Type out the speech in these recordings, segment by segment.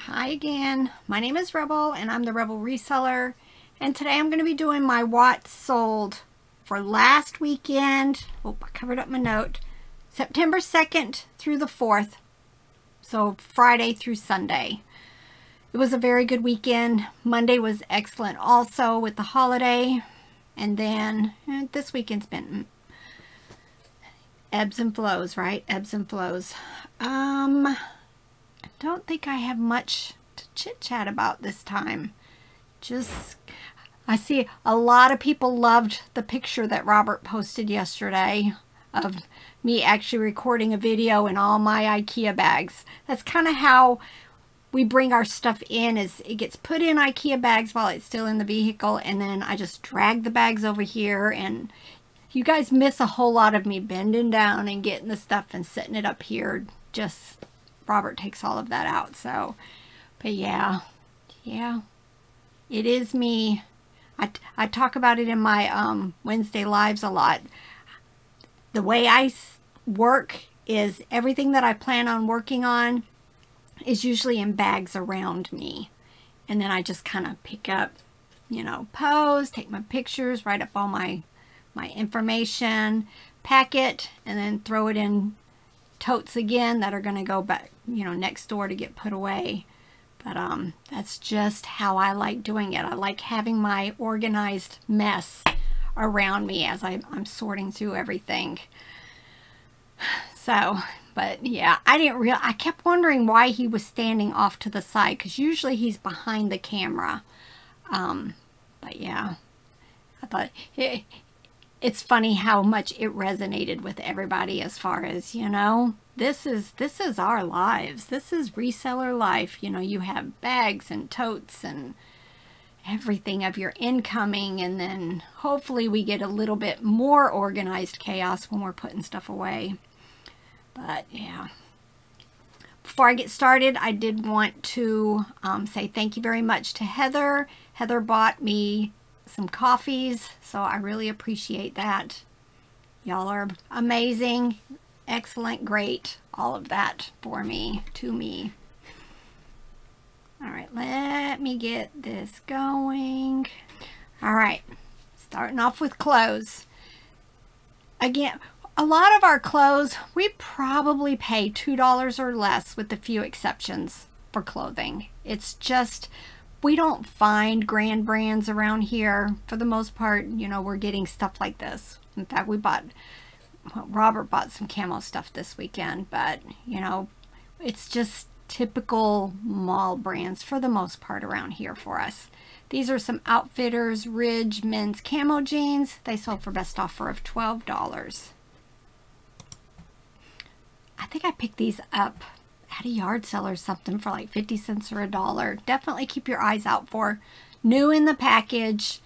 Hi again, my name is Rebel and I'm the Rebel Reseller, and today I'm going to be doing my Watts sold for last weekend. Oh, I covered up my note. September 2nd through the 4th, so Friday through Sunday. It was a very good weekend. Monday was excellent also with the holiday, and then this weekend's been ebbs and flows, right? Ebbs and flows. I don't think I have much to chit-chat about this time. I see a lot of people loved the picture that Robert posted yesterday of me actually recording a video in all my IKEA bags. That's kind of how we bring our stuff in, is it gets put in IKEA bags while it's still in the vehicle, and then I just drag the bags over here, and you guys miss a whole lot of me bending down and getting the stuff and setting it up here. Just Robert takes all of that out. So, but yeah, it is me. I talk about it in my Wednesday lives a lot. The way I work is everything that I plan on working on is usually in bags around me, and then I just kind of pick up, pose, take my pictures, write up all my information, pack it, and then throw it in totes again that are going to go back, next door to get put away. But that's just how I like doing it. I like having my organized mess around me as I'm sorting through everything. So, but yeah, I kept wondering why he was standing off to the side, because usually he's behind the camera. But yeah, I thought it's funny how much it resonated with everybody, as far as, this is our lives. This is reseller life. You have bags and totes and everything of your incoming, and then hopefully we get a little bit more organized chaos when we're putting stuff away. But yeah, before I get started, I did want to say thank you very much to Heather. Heather bought me some coffees, so I really appreciate that. Y'all are amazing, excellent, great, all of that for me, to me. All right, let me get this going. All right, starting off with clothes. Again, a lot of our clothes, we probably pay $2 or less, with a few exceptions, for clothing. It's just, we don't find grand brands around here. For the most part, we're getting stuff like this. In fact, Robert bought some camo stuff this weekend, but, it's just typical mall brands for the most part around here for us. These are some Outfitters Ridge men's camo jeans. They sold for best offer of $12. I think I picked these up at a yard sale or something for like 50 cents or $1. Definitely keep your eyes out for new in the package.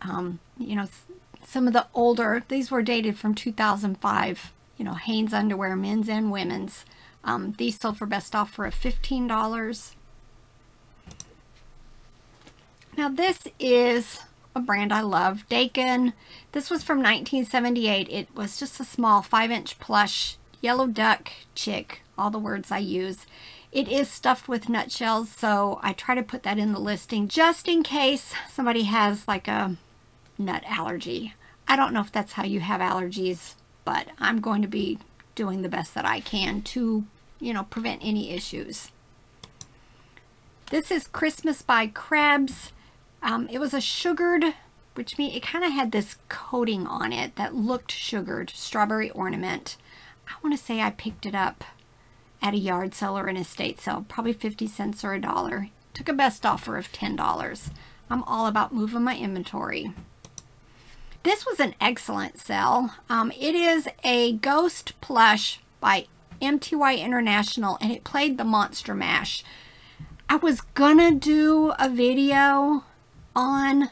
Some of the older, these were dated from 2005, Hanes underwear, men's and women's. These sold for best offer of $15. Now this is a brand I love, Dakin. This was from 1978. It was just a small 5-inch plush yellow duck chick, all the words I use. It is stuffed with nutshells, so I try to put that in the listing just in case somebody has like a nut allergy. I don't know if that's how you have allergies, but I'm going to be doing the best that I can to, prevent any issues. This is Christmas by Krebs. It was a sugared, which means it kind of had this coating on it that looked sugared, strawberry ornament. I want to say I picked it up at a yard sale or an estate sale, probably 50 cents or $1. Took a best offer of $10. I'm all about moving my inventory. This was an excellent sell. It is a Ghost plush by MTY International, and it played the Monster Mash. I was gonna do a video on,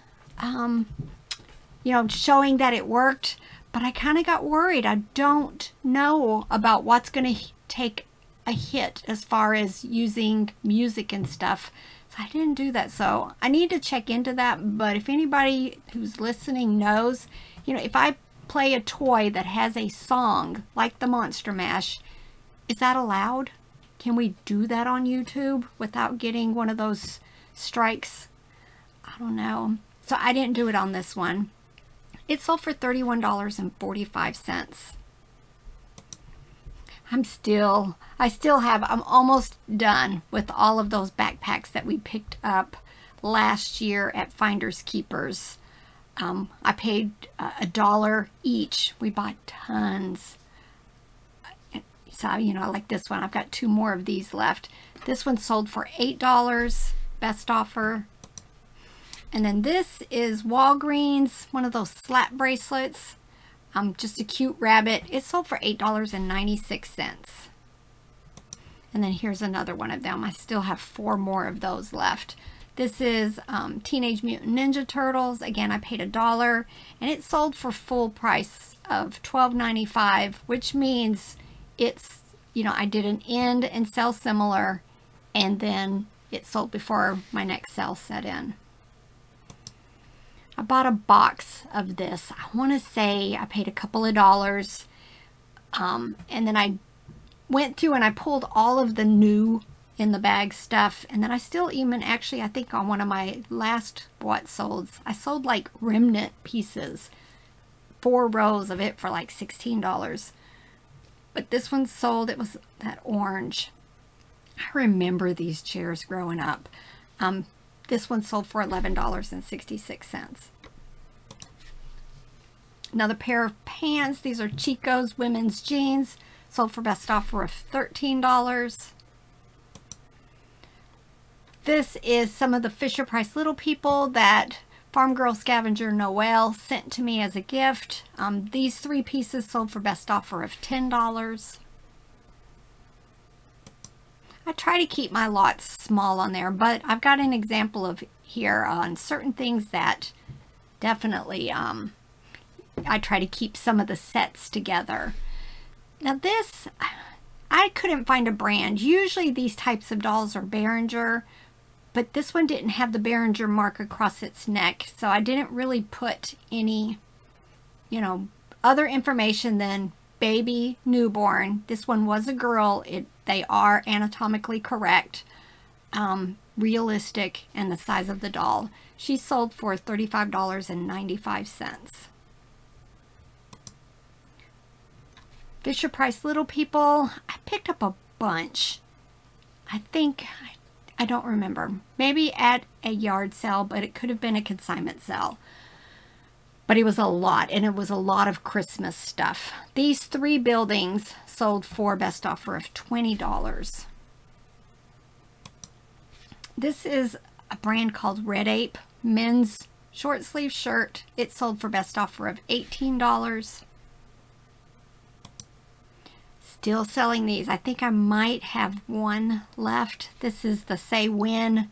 showing that it worked, but I kind of got worried. I don't know about what's going to take a hit as far as using music and stuff. So I didn't do that. So I need to check into that. But if anybody who's listening knows, if I play a toy that has a song like the Monster Mash, is that allowed? Can we do that on YouTube without getting one of those strikes? I don't know. So I didn't do it on this one. It sold for $31.45. I'm almost done with all of those backpacks that we picked up last year at Finders Keepers. I paid $1 each. We bought tons. So, you know, like this one. I've got 2 more of these left. This one sold for $8, best offer. And then this is Walgreens, one of those slap bracelets. Just a cute rabbit. It sold for $8.96. And then here's another one of them. I still have 4 more of those left. This is Teenage Mutant Ninja Turtles. Again, I paid $1, and it sold for full price of $12.95, which means it's, you know, I did an end and sell similar, and then it sold before my next sale set in. I bought a box of this. I want to say I paid a couple of dollars, and then I went through and I pulled all of the new in the bag stuff, and then I still even actually, I think on one of my last what solds, I sold like remnant pieces, 4 rows of it for like $16. But this one sold, it was that orange. I remember these chairs growing up. This one sold for $11.66. Another pair of pants. These are Chico's women's jeans. Sold for best offer of $13. This is some of the Fisher-Price Little People that Farm Girl Scavenger Noel sent to me as a gift. These 3 pieces sold for best offer of $10. I try to keep my lots small on there, but I've got an example of here on certain things that definitely I try to keep some of the sets together. Now this, I couldn't find a brand. Usually these types of dolls are Behringer, but this one didn't have the Behringer mark across its neck, so I didn't really put any, you know, other information than baby, newborn. This one was a girl. They are anatomically correct, realistic, and the size of the doll. She sold for $35.95. Fisher-Price Little People, I picked up a bunch. I think, I don't remember. Maybe at a yard sale, but it could have been a consignment sale. But it was a lot, and it was a lot of Christmas stuff. These 3 buildings sold for best offer of $20. This is a brand called Red Ape men's short sleeve shirt. It sold for best offer of $18. Still selling these. I think I might have 1 left. This is the Say When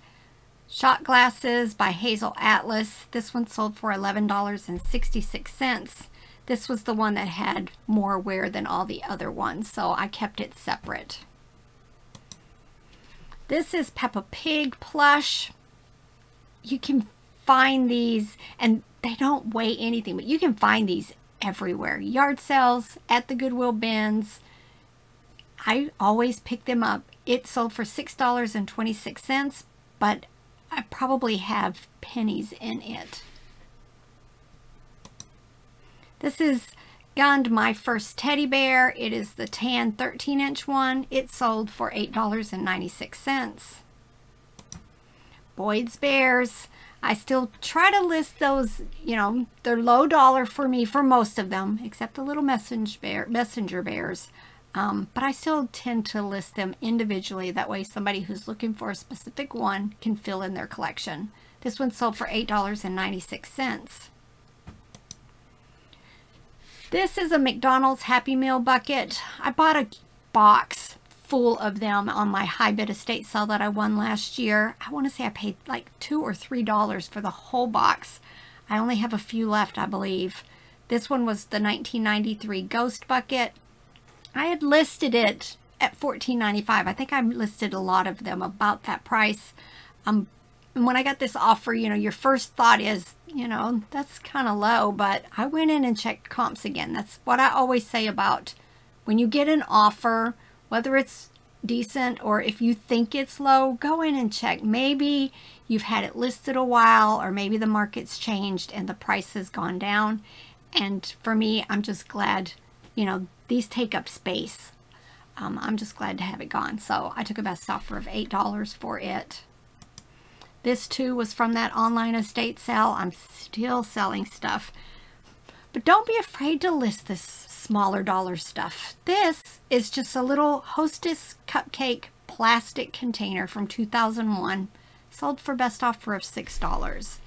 shot glasses by Hazel Atlas. This one sold for $11.66. This was the one that had more wear than all the other ones, so I kept it separate. This is Peppa Pig plush. You can find these, and they don't weigh anything, but you can find these everywhere. Yard sales, at the Goodwill bins. I always pick them up. It sold for $6.26, but I probably have pennies in it. This is Gund My First Teddy Bear. It is the tan 13-inch one. It sold for $8.96. Boyd's Bears. I still try to list those, you know, they're low dollar for me for most of them, except the little messenger bears. But I still tend to list them individually. That way somebody who's looking for a specific one can fill in their collection. This one sold for $8.96. This is a McDonald's Happy Meal bucket. I bought a box full of them on my high bid estate sale that I won last year. I want to say I paid like $2 or $3 for the whole box. I only have a few left, I believe. This one was the 1993 Ghost bucket. I had listed it at $14.95. I think I listed a lot of them about that price. And when I got this offer, you know, your first thought is, you know, that's kind of low, but I went in and checked comps again. That's what I always say about when you get an offer, whether it's decent, or if you think it's low, go in and check. Maybe you've had it listed a while, or maybe the market's changed and the price has gone down. And for me, I'm just glad, you know, these take up space. I'm just glad to have it gone. So I took a best offer of $8 for it. This too was from that online estate sale. I'm still selling stuff. But don't be afraid to list this smaller dollar stuff. This is just a little Hostess cupcake plastic container from 2001. Sold for best offer of $6.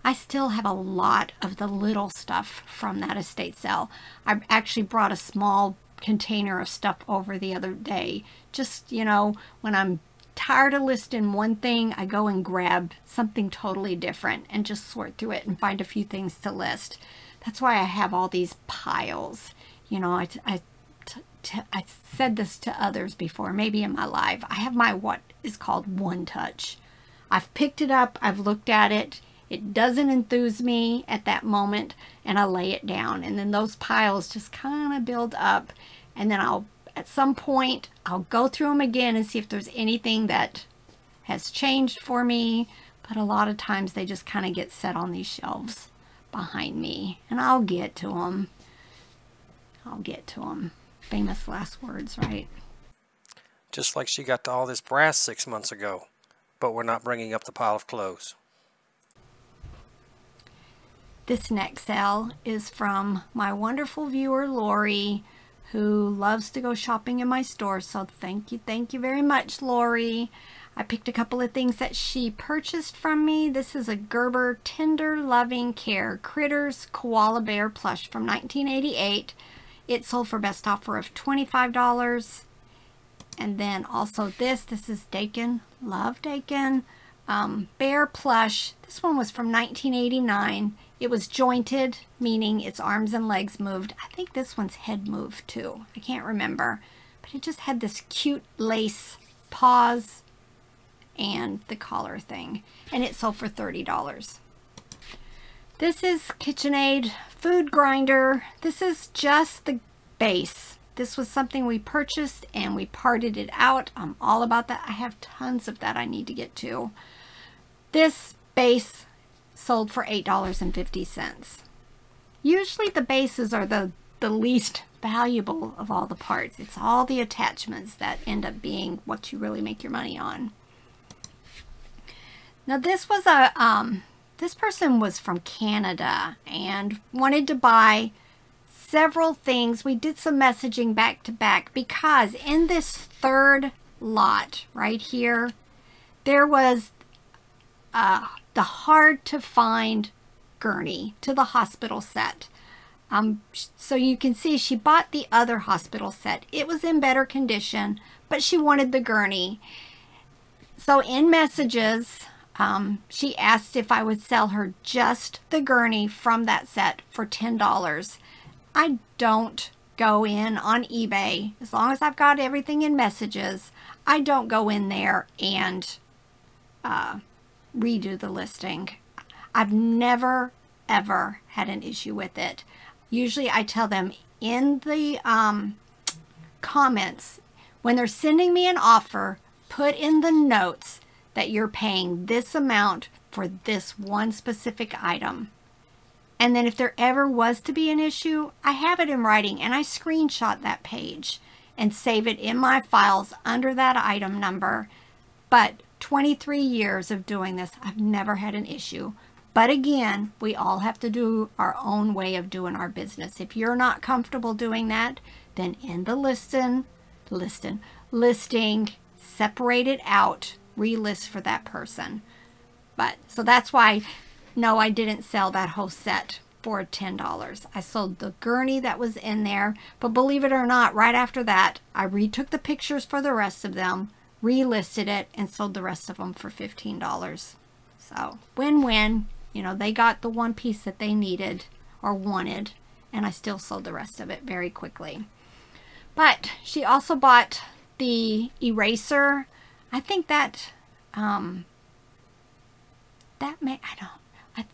I still have a lot of the little stuff from that estate sale. I actually brought a small container of stuff over the other day. Just, you know, when I'm tired of listing one thing, I go and grab something totally different and just sort through it and find a few things to list. That's why I have all these piles. You know, I said this to others before, maybe in my live. I have my what is called one touch. I've picked it up, I've looked at it, it doesn't enthuse me at that moment, and I lay it down. And then those piles just kind of build up, and then at some point, I'll go through them again and see if there's anything that has changed for me. But a lot of times they just kind of get set on these shelves behind me, and I'll get to them. I'll get to them. Famous last words, right? Just like she got to all this brass 6 months ago, but we're not bringing up the pile of clothes. This next sale is from my wonderful viewer, Lori, who loves to go shopping in my store. So thank you very much, Lori. I picked a couple of things that she purchased from me. This is a Gerber Tender Loving Care Critters Koala Bear Plush from 1988. It sold for best offer of $25. And then also this is Dakin. Love Dakin. Bear Plush. This one was from 1989. It was jointed, meaning its arms and legs moved. I think this one's head moved too. I can't remember. But it just had this cute lace paws and the collar thing. And it sold for $30. This is KitchenAid food grinder. This is just the base. This was something we purchased and we parted it out. I'm all about that. I have tons of that I need to get to. This base sold for $8.50. Usually the bases are the least valuable of all the parts. It's all the attachments that end up being what you really make your money on. Now this was this person was from Canada and wanted to buy several things. We did some messaging back to back because in this third lot right here, there was the hard to find gurney to the hospital set. So you can see she bought the other hospital set. It was in better condition, but she wanted the gurney. So in messages, she asked if I would sell her just the gurney from that set for $10. I don't go in on eBay. As long as I've got everything in messages, I don't go in there and redo the listing. I've never ever had an issue with it. Usually I tell them in the comments when they're sending me an offer, put in the notes that you're paying this amount for this one specific item. And then if there ever was to be an issue, I have it in writing and I screenshot that page and save it in my files under that item number. But 23 years of doing this, I've never had an issue. But again, we all have to do our own way of doing our business. If you're not comfortable doing that, then in the listing, separate it out, relist for that person. But so that's why, no, I didn't sell that whole set for $10. I sold the gurney that was in there, but believe it or not, right after that, I retook the pictures for the rest of them, relisted it, and sold the rest of them for $15. So win-win. You know, they got the one piece that they needed or wanted, and I still sold the rest of it very quickly. But she also bought the eraser. I think that I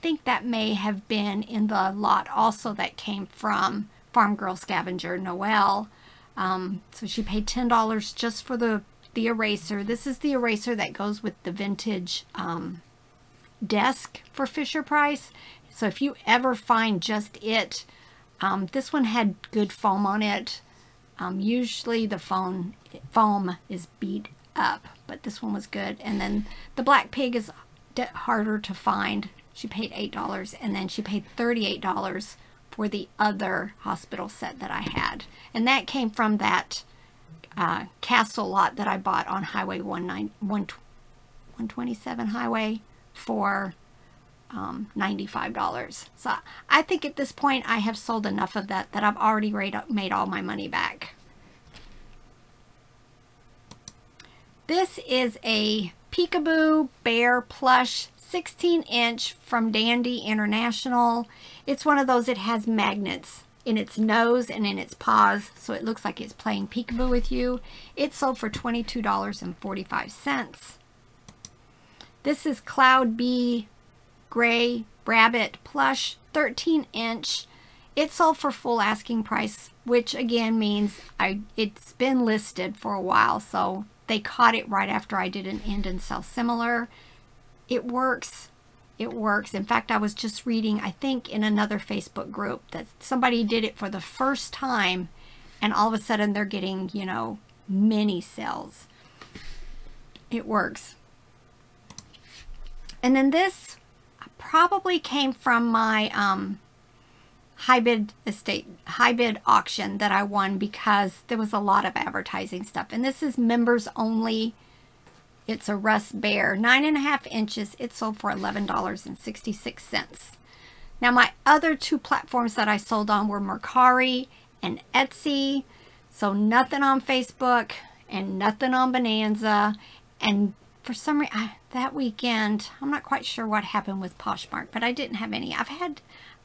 think that may have been in the lot also that came from Farm Girl Scavenger Noelle. So she paid $10 just for the the eraser. This is the eraser that goes with the vintage desk for Fisher-Price. So if you ever find just it, this one had good foam on it. Usually the foam is beat up, but this one was good. And then the Black Pig is harder to find. She paid $8, and then she paid $38 for the other hospital set that I had. And that came from that Castle lot that I bought on Highway 127 Highway for $95. So I think at this point I have sold enough of that I've already made all my money back. This is a Peekaboo Bear Plush 16-inch from Dandy International. It's one of those, it has magnets in its nose and in its paws, so it looks like it's playing peekaboo with you. It sold for $22.45. This is Cloud Bee Gray Rabbit Plush 13-inch. It sold for full asking price, which again means it's been listed for a while, so they caught it right after I did an end and sell similar. It works. It works. In fact, I was just reading, I think in another Facebook group, that somebody did it for the first time and all of a sudden they're getting, you know, mini sales. It works. And then this probably came from my high bid auction that I won because there was a lot of advertising stuff. And this is members only. It's a Russ Bear, 9.5 inches. It sold for $11.66. Now my other two platforms that I sold on were Mercari and Etsy. So nothing on Facebook and nothing on Bonanza. And for some reason, that weekend, I'm not quite sure what happened with Poshmark, but I didn't have any.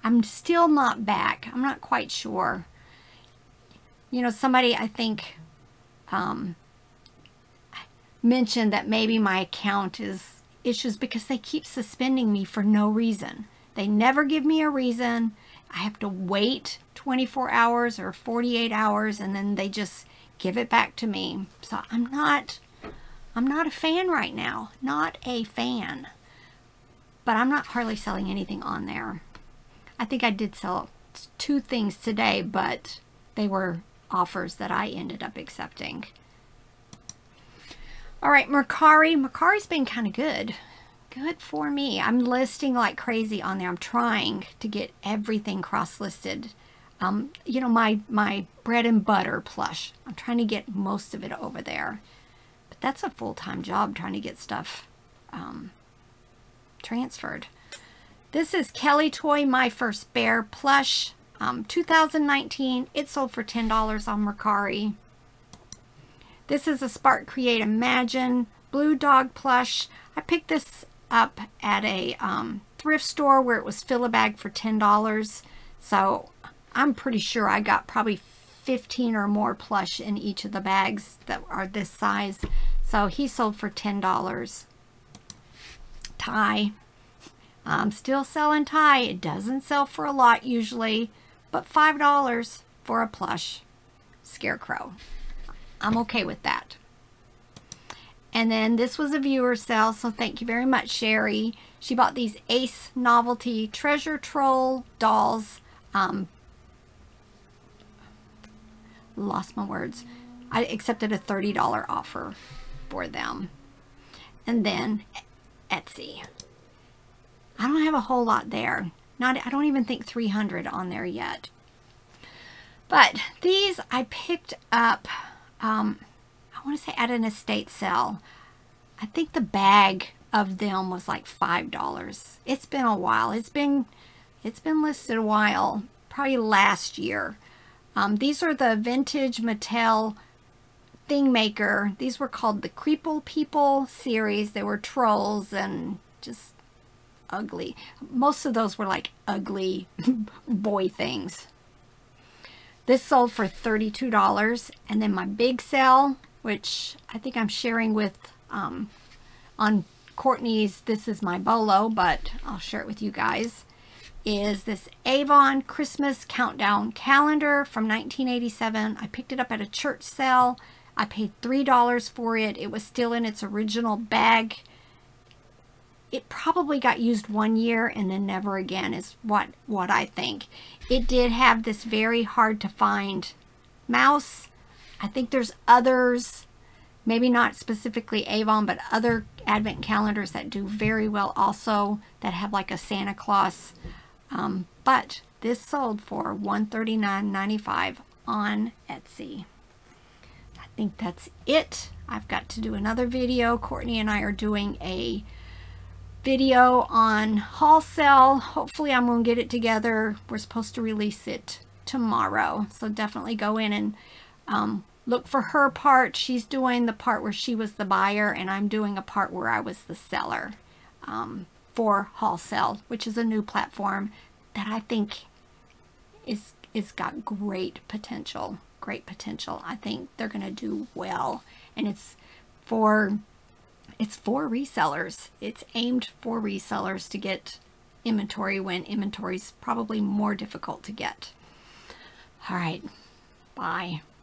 I'm still not back. I'm not quite sure. You know, somebody, I think, mentioned that maybe my account is issues because they keep suspending me for no reason. They never give me a reason. I have to wait 24 hours or 48 hours and then they just give it back to me. So I'm not a fan right now. Not a fan. But I'm not hardly selling anything on there. I think I did sell 2 things today, but they were offers that I ended up accepting. All right, Mercari. Mercari's been kind of good. Good for me. I'm listing like crazy on there. I'm trying to get everything cross-listed. You know, my bread and butter plush. I'm trying to get most of it over there. But that's a full-time job trying to get stuff transferred. This is Kelly Toy My First Bear plush, 2019. It sold for $10 on Mercari. This is a Spark Create Imagine Blue Dog plush. I picked this up at a thrift store where it was fill-a-bag for $10. So I'm pretty sure I got probably 15 or more plush in each of the bags that are this size. So he sold for $10. Tie. I'm still selling tie. It doesn't sell for a lot usually, but $5 for a plush scarecrow. I'm okay with that. And then this was a viewer sale, so thank you very much, Sherry. She bought these Ace Novelty Treasure Troll dolls. Lost my words. I accepted a $30 offer for them. And then Etsy. I don't have a whole lot there. I don't even think 300 on there yet. But these I picked up, I want to say at an estate sale. I think the bag of them was like $5. It's been a while. It's been listed a while, probably last year. These are the vintage Mattel Thing Maker. These were called the Creeple People series. They were trolls and just ugly. Most of those were like ugly boy things. This sold for $32. And then my big sale, which I think I'm sharing with on Courtney's This Is My Bolo, but I'll share it with you guys, is this Avon Christmas Countdown Calendar from 1987. I picked it up at a church sale. I paid $3 for it. It was still in its original bag. It probably got used 1 year and then never again is what I think. It did have this very hard to find mouse. I think there's others, maybe not specifically Avon, but other advent calendars that do very well also, that have like a Santa Claus. But this sold for $139.95 on Etsy. I think that's it. I've got to do another video. Courtney and I are doing a video on haul sale. Hopefully I'm going to get it together. We're supposed to release it tomorrow. So definitely go in and look for her part. She's doing the part where she was the buyer, and I'm doing a part where I was the seller for haul sale, which is a new platform that I think is got great potential. Great potential. I think they're going to do well, and it's for resellers. It's aimed for resellers to get inventory when inventory is probably more difficult to get. All right. Bye.